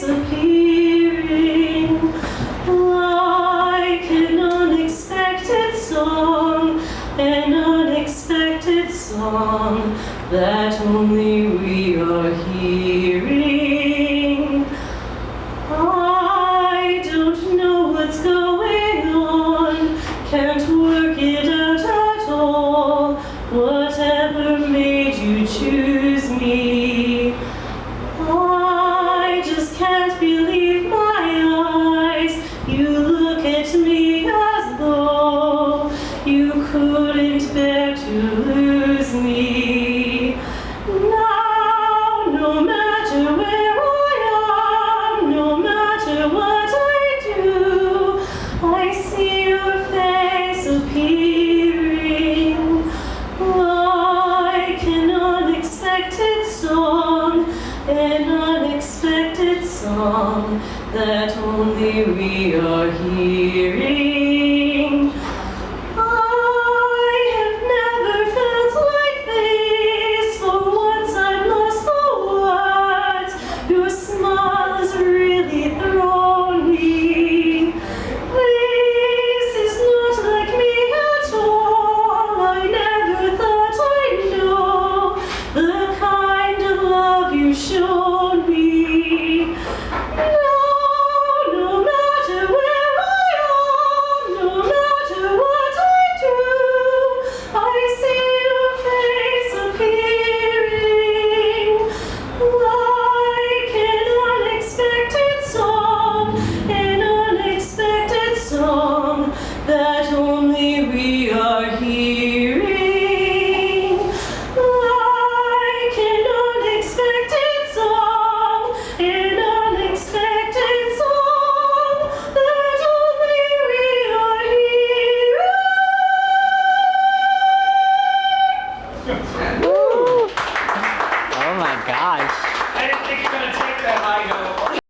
appearing like an unexpected song that only we are hearing. I don't know what's going on, can't work it out at all. Whatever made you choose me? I just can't believe my eyes. You look at me as though you couldn't bear to lose me. Now, no matter where I am, no matter what I do, I see your face appearing like an unexpected song that only we are hearing. I have never felt like this. For once I'm lost for words. Your smile has really thrown me. This is not like me at all. I never thought I'd know the kind of love you showed me. That only we are hearing, like an unexpected song that only we are hearing. Oh my gosh. I didn't think you were going to take that high note.